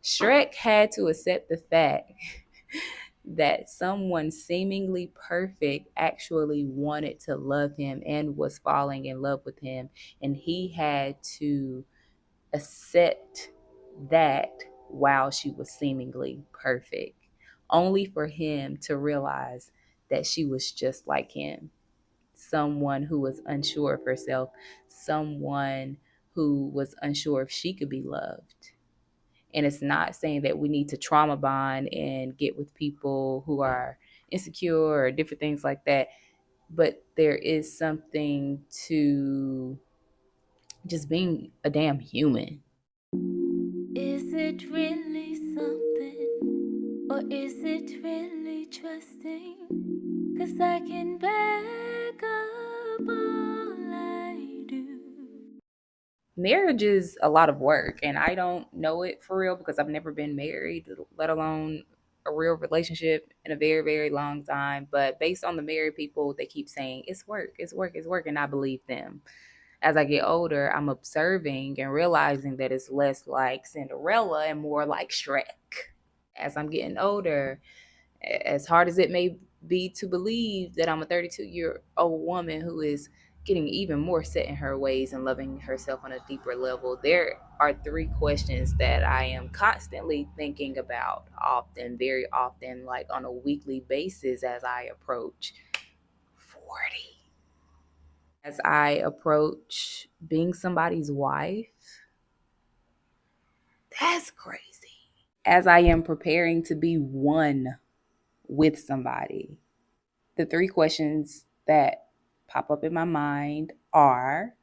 Shrek had to accept the fact that someone seemingly perfect actually wanted to love him and was falling in love with him. And he had to accept that while she was seemingly perfect, only for him to realize that she was just like him, someone who was unsure of herself, someone who was unsure if she could be loved. And it's not saying that we need to trauma bond and get with people who are insecure or different things like that, but there is something to just being a damn human. Is it really something, or is it really trusting? 'Cause I can back up all I do. Marriage is a lot of work, and I don't know it for real because I've never been married, let alone a real relationship in a very, very long time. But based on the married people, they keep saying it's work, it's work, it's work, and I believe them. As I get older, I'm observing and realizing that it's less like Cinderella and more like Shrek. As I'm getting older, as hard as it may be to believe that I'm a 32-year-old woman who is getting even more set in her ways and loving herself on a deeper level, there are three questions that I am constantly thinking about often, very often, like on a weekly basis as I approach 40. As I approach being somebody's wife, that's crazy. As I am preparing to be one with somebody, the three questions that pop up in my mind are: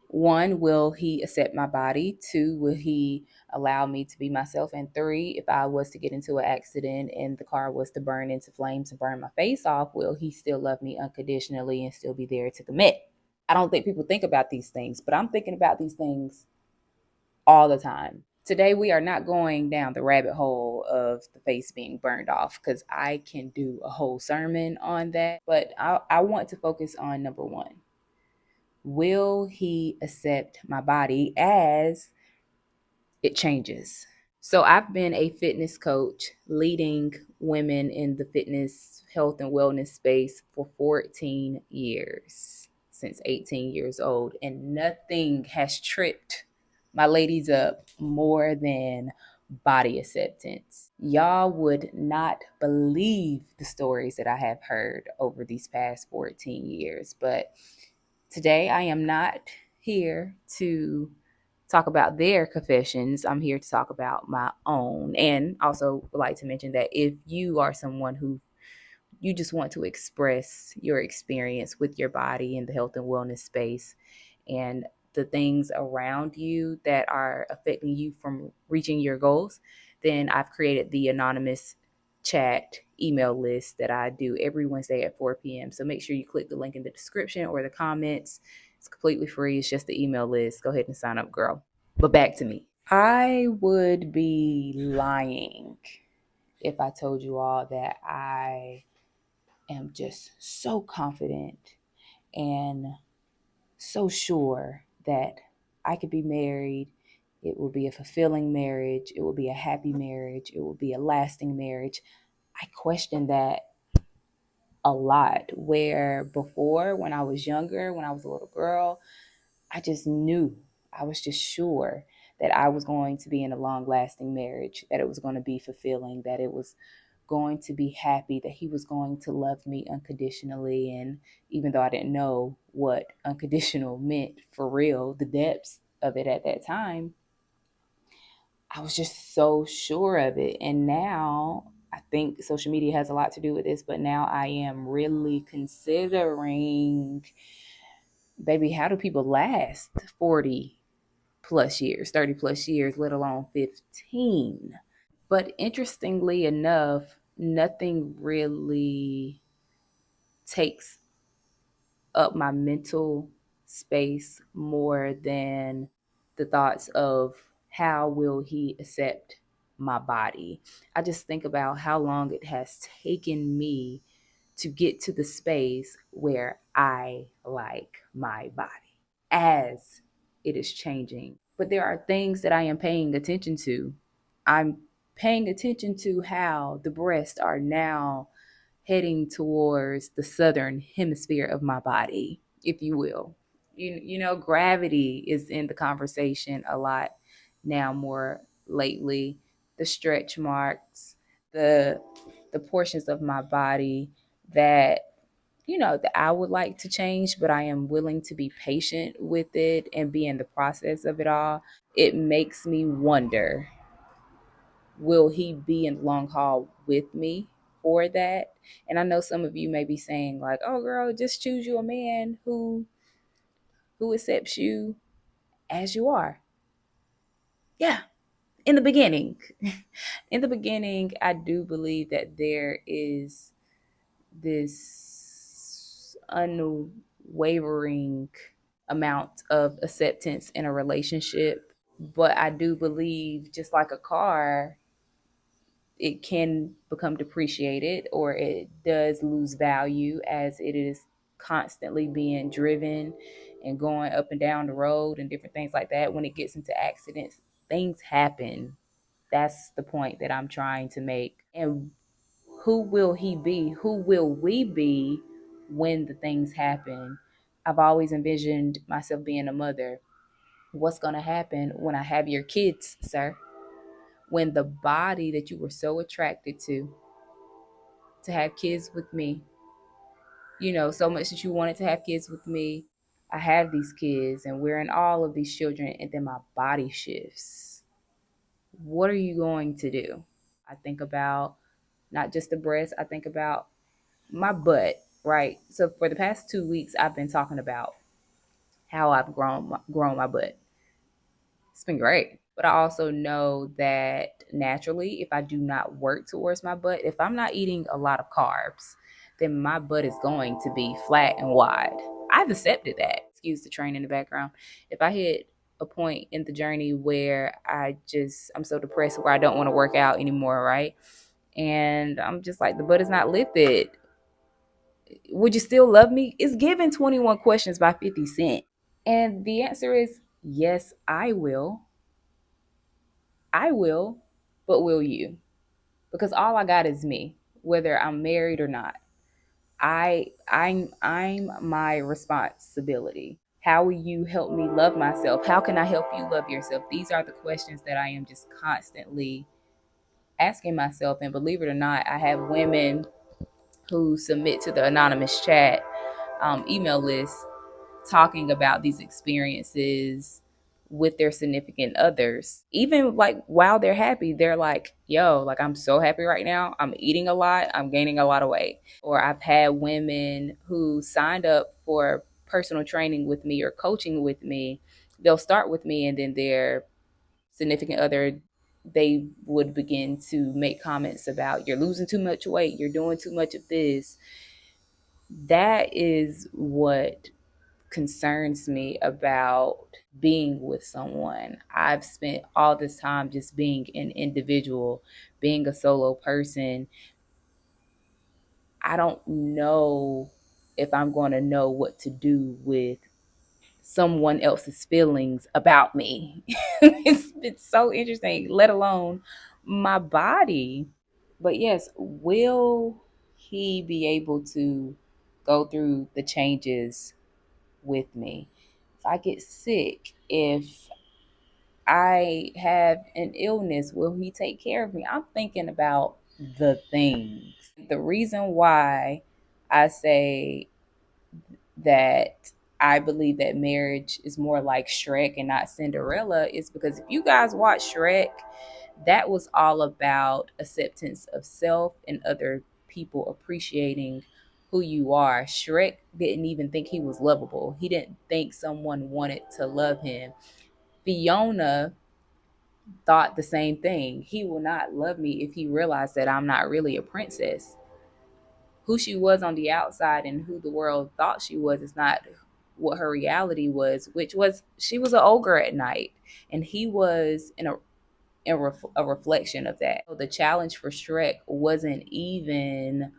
one, will he accept my body? Two, will he allow me to be myself? And three, if I was to get into an accident and the car was to burn into flames and burn my face off, will he still love me unconditionally and still be there to commit? I don't think people think about these things, but I'm thinking about these things all the time. Today, we are not going down the rabbit hole of the face being burned off because I can do a whole sermon on that. But I want to focus on number one: will he accept my body as it changes? So, I've been a fitness coach leading women in the fitness, health, and wellness space for 14 years, since 18 years old, and nothing has tripped my ladies up more than body acceptance. Y'all would not believe the stories that I have heard over these past 14 years, but today I am not here to talk about their confessions. I'm here to talk about my own. And also would like to mention that if you are someone who you just want to express your experience with your body in the health and wellness space and the things around you that are affecting you from reaching your goals, then I've created the anonymous chat email list that I do every Wednesday at 4 p.m. So make sure you click the link in the description or the comments. It's completely free. It's just the email list. Go ahead and sign up, girl. But back to me. I would be lying if I told you all that I am just so confident and so sure that I could be married. It will be a fulfilling marriage. It will be a happy marriage. It will be a lasting marriage. I question that a lot. Where before, when I was younger, when I was a little girl, I just knew, I was just sure that I was going to be in a long lasting marriage, that it was going to be fulfilling, that it was going to be happy, that he was going to love me unconditionally. And even though I didn't know what unconditional meant for real, the depths of it at that time, I was just so sure of it. And now I think social media has a lot to do with this, but now I am really considering, baby, how do people last 40 plus years, 30 plus years, let alone 15? But interestingly enough, nothing really takes up my mental space more than the thoughts of how will he accept my body. I just think about how long it has taken me to get to the space where I like my body as it is changing. But there are things that I am paying attention to. I'm paying attention to how the breasts are now heading towards the southern hemisphere of my body, if you will. Gravity is in the conversation a lot now, more lately. The stretch marks, the portions of my body that that I would like to change, but I am willing to be patient with it and be in the process of it all. It makes me wonder, will he be in the long haul with me for that? And I know some of you may be saying, like, oh girl, just choose you a man who accepts you as you are. Yeah. In the beginning. In the beginning, I do believe that there is this unwavering amount of acceptance in a relationship. But I do believe, just like a car, it can become depreciated or it does lose value as it is constantly being driven and going up and down the road and different things like that. When it gets into accidents, things happen. That's the point that I'm trying to make. And who will he be? Who will we be when the things happen? I've always envisioned myself being a mother. What's going to happen when I have your kids, sir? When the body that you were so attracted to have kids with me, so much that you wanted to have kids with me, I have these kids and we're in all of these children, and then my body shifts. What are you going to do? I think about not just the breast, I think about my butt, right? So for the past 2 weeks, I've been talking about how I've grown my butt. It's been great. But I also know that naturally, if I do not work towards my butt, if I'm not eating a lot of carbs, then my butt is going to be flat and wide. I've accepted that. Excuse the train in the background. If I hit a point in the journey where I'm so depressed where I don't want to work out anymore, right? And I'm just like, the butt is not lifted. Would you still love me? It's given 21 questions by 50 Cent. And the answer is yes, I will. I will, but will you? Because all I got is me, whether I'm married or not. I'm my responsibility. How will you help me love myself? How can I help you love yourself? These are the questions that I am just constantly asking myself. And believe it or not, I have women who submit to the anonymous chat email list talking about these experiences with their significant others. Even like while they're happy, they're like, yo, like I'm so happy right now. I'm eating a lot, I'm gaining a lot of weight. Or I've had women who signed up for personal training with me or coaching with me. They'll start with me and then their significant other, they would begin to make comments about, you're losing too much weight, you're doing too much of this. That is what concerns me about being with someone. I've spent all this time just being an individual, being a solo person. I don't know if I'm going to know what to do with someone else's feelings about me. It's so interesting, let alone my body. But yes, will he be able to go through the changes with me? If I get sick, if I have an illness, will he take care of me? I'm thinking about the things. The reason why I say that I believe that marriage is more like Shrek and not Cinderella is because if you guys watch Shrek, that was all about acceptance of self and other people appreciating who you are. Shrek didn't even think he was lovable. He didn't think someone wanted to love him. Fiona thought the same thing. He will not love me if he realized that I'm not really a princess. Who she was on the outside and who the world thought she was is not what her reality was, which was she was an ogre at night, and he was a reflection of that. So the challenge for Shrek wasn't even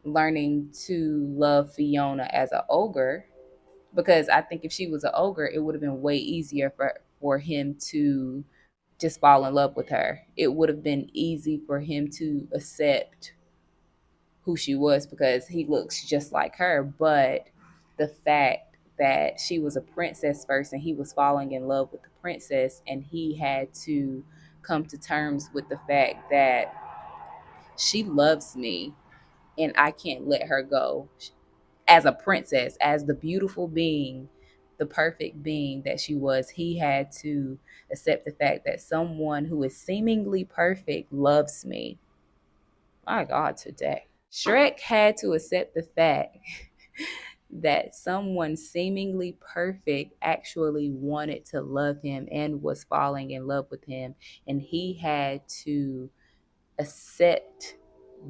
learning to love Fiona as an ogre, because I think if she was an ogre, it would have been way easier for him to just fall in love with her. It would have been easy for him to accept who she was because he looks just like her. But the fact that she was a princess first and he was falling in love with the princess, and he had to come to terms with the fact that she loves me and I can't let her go as a princess, as the beautiful being, the perfect being that she was. He had to accept the fact that someone who is seemingly perfect loves me. My God, today. Shrek had to accept the fact that someone seemingly perfect actually wanted to love him and was falling in love with him. And he had to accept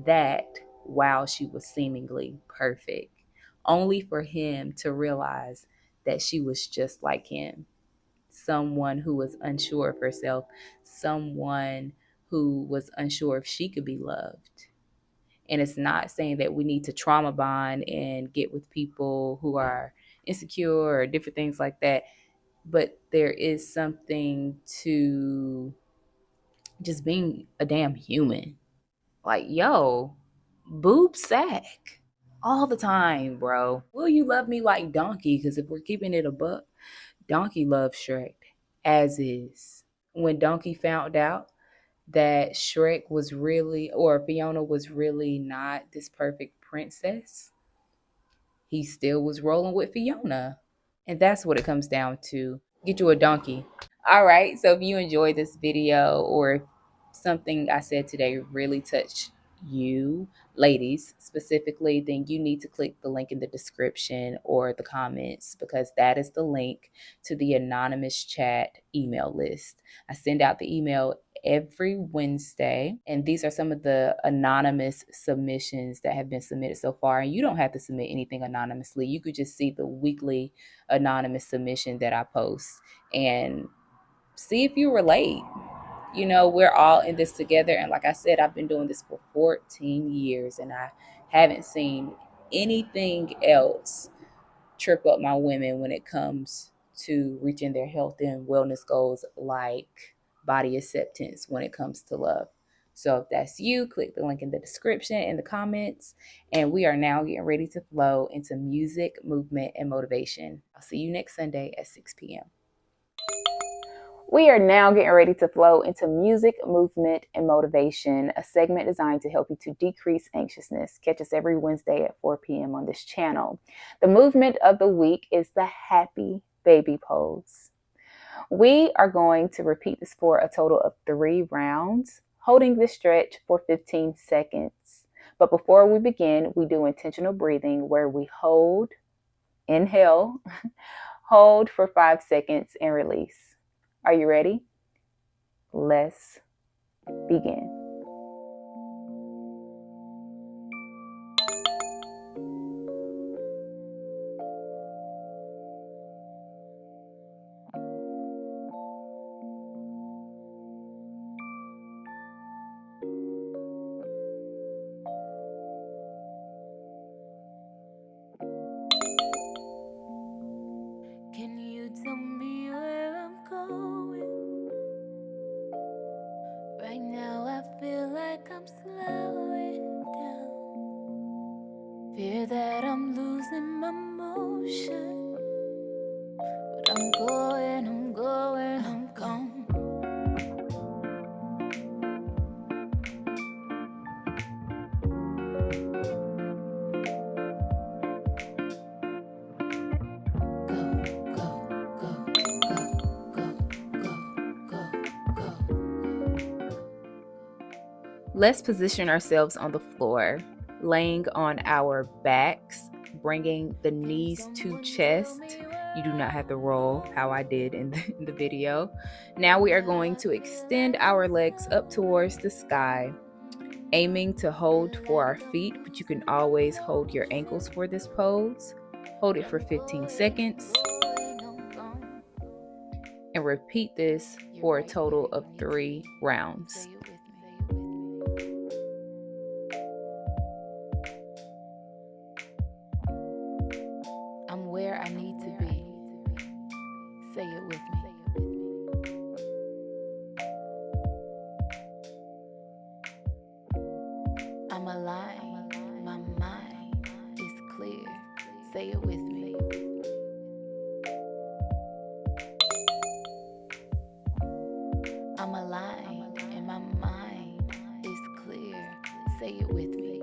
that while she was seemingly perfect, only for him to realize that she was just like him. Someone who was unsure of herself, someone who was unsure if she could be loved. And it's not saying that we need to trauma bond and get with people who are insecure or different things like that. But there is something to just being a damn human. Like, yo, boob sack all the time, bro. Will you love me like Donkey? Because if we're keeping it a buck, Donkey loves Shrek as is. When Donkey found out that Shrek was really, or Fiona was really not this perfect princess, he still was rolling with Fiona. And that's what it comes down to. Get you a donkey. All right. So if you enjoyed this video, or if something I said today really touched you, ladies specifically, then you need to click the link in the description or the comments, because that is the link to the anonymous chat email list. I send out the email every Wednesday, and these are some of the anonymous submissions that have been submitted so far. And you don't have to submit anything anonymously. You could just see the weekly anonymous submission that I post and see if you relate. You know, we're all in this together. And like I said, I've been doing this for 14 years and I haven't seen anything else trip up my women when it comes to reaching their health and wellness goals like body acceptance when it comes to love. So if that's you, click the link in the description in the comments. And we are now getting ready to flow into music, movement, and motivation. I'll see you next Sunday at 6 p.m. We are now getting ready to flow into music, movement, and motivation, a segment designed to help you to decrease anxiousness. Catch us every Wednesday at 4 p.m. on this channel. The movement of the week is the happy baby pose. We are going to repeat this for a total of 3 rounds, holding this stretch for 15 seconds. But before we begin, we do intentional breathing where we hold, inhale, hold for 5 seconds, and release. Are you ready? Let's begin. Can you tell me where I'm going? Right now I feel like I'm slowing down. Fear that I'm losing my motion. But I'm going, I'm gone. Let's position ourselves on the floor, laying on our backs, bringing the knees to chest. You do not have to roll how I did in the video. Now we are going to extend our legs up towards the sky, aiming to hold for our feet, but you can always hold your ankles for this pose. Hold it for 15 seconds and repeat this for a total of 3 rounds. I'm where I need to be. Say it with me. I'm aligned, my mind is clear. Say it with me. I'm aligned and my mind is clear. Say it with me.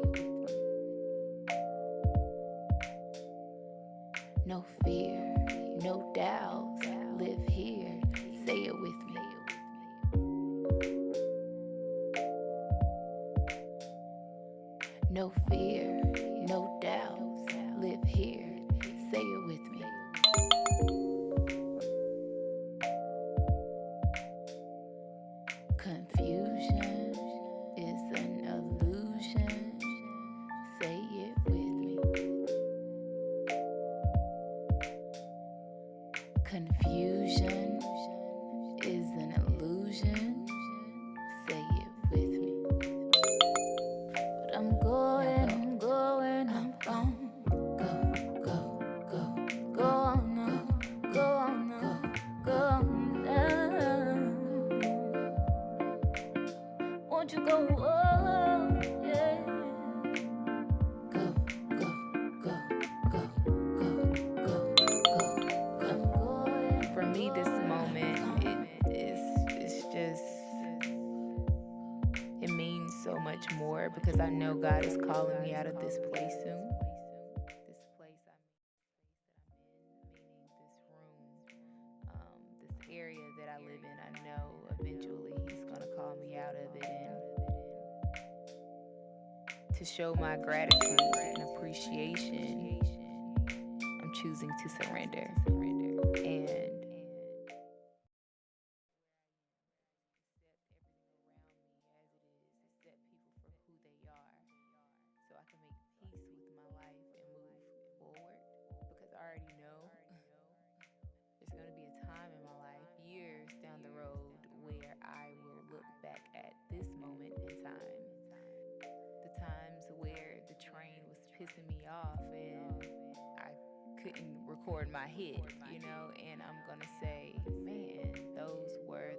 No fear, no doubts, live here. Say it with me. No fear, no doubts, live here. Say it with me. Confusion is an illusion. Say it with me. Confusion is an illusion. Say it with me. But I'm going, I'm going, I'm gone. Go, go, go, go on now, go on now, go on now. Won't you go, oh, yeah. Go, go, go, go, go, go, go. For me, this moment, it's just, it means so much more because I know God is calling me out of this place soon. This place this area that I live in, I know eventually He's gonna call me out of it, and to show my gratitude and appreciation, I'm choosing to surrender. And accept people for who they are so I can make peace with my life and move forward, because I already know there's going to be a time in my life, years down the road, where I will look back at this moment in time, the times where the train was pissing me off and I couldn't record my hit, and I'm going to say, man, those were